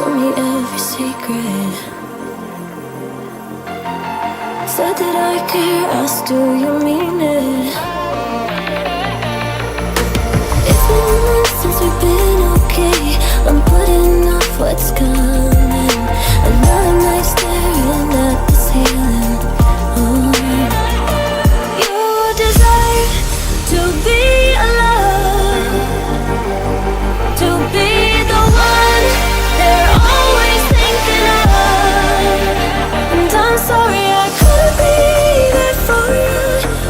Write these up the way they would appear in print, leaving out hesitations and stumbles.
told me every secret. Said that I care, asked do you mean it? It's been months since we've been okay. I'm putting off what's coming. Another night staring at the ceiling. You desire to be alone, to be the one they're always thinking of. And I'm sorry I couldn't be there for you.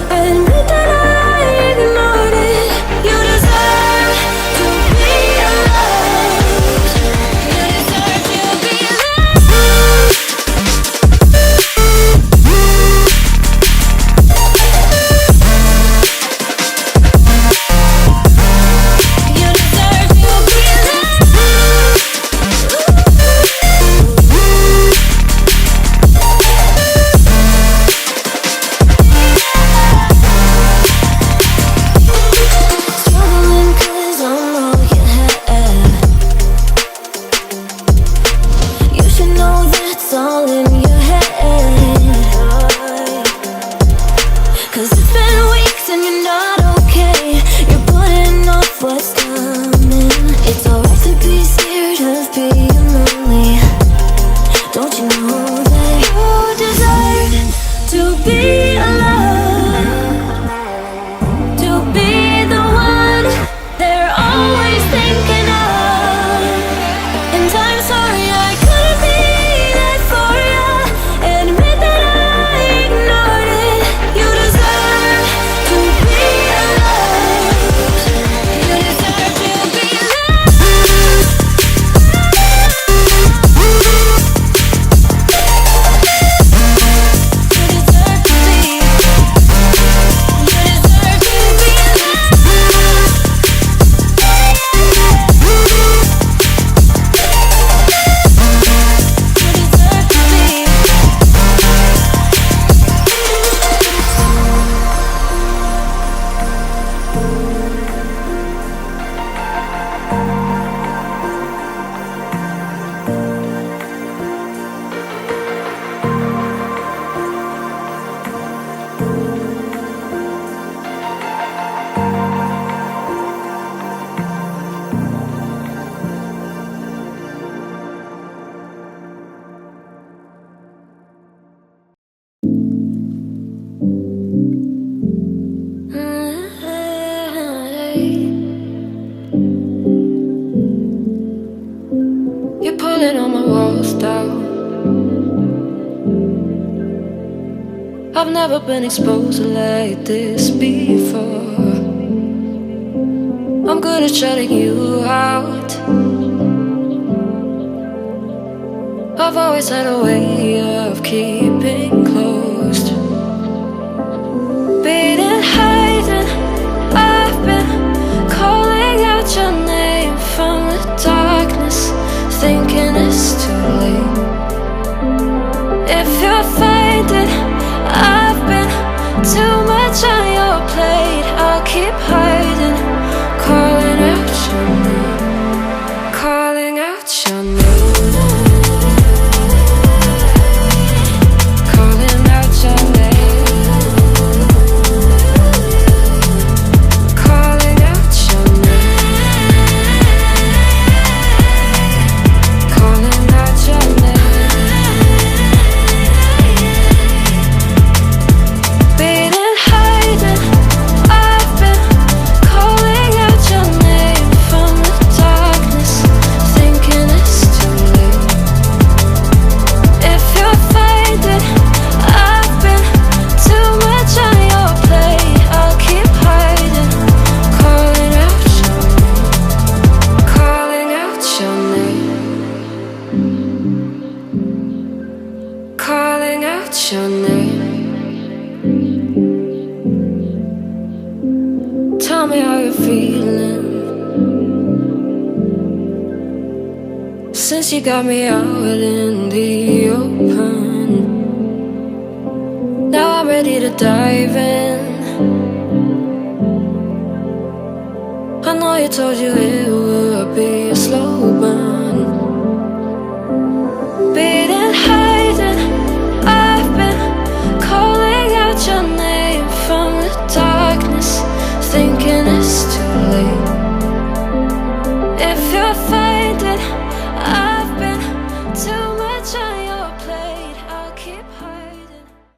I admit that I ignored it. You deserve to be loved. You deserve to be loved. You deserve to be loved. Struggling 'cause I'm all you have. You should know that's all in your head. 'Cause it's been weeks and you're not okay. You're putting off what's coming. It's alright to be scared of being lonely. Don't you know that you deserve to be alone, to be the one they're always thinking of? And I'm sorry I couldn't be there for you. Admit that I ignored it. You deserve to be loved. You deserve to be loved. You deserve to be. You deserve to be loved. You're pulling all my walls down. I've never been exposed like this before. I'm good at shutting you out. I've always had a way of keeping closed. Beating, hiding, I've been calling out your name from the darkness, thinking it's too late. If you're finding I've been too much on your plate, I'll keep hiding, calling out your name, calling out your name, calling out your name, calling out your name, calling out your name. Beating, hiding, I've been calling out your name from the darkness, thinking it's too late. If you're finding I've been too much on your plate, I'll keep hiding, calling out your name, calling out your name, calling out your name. Tell me how you're feeling since you got me out in the open. Now I'm ready to dive in. I know you told you it would be a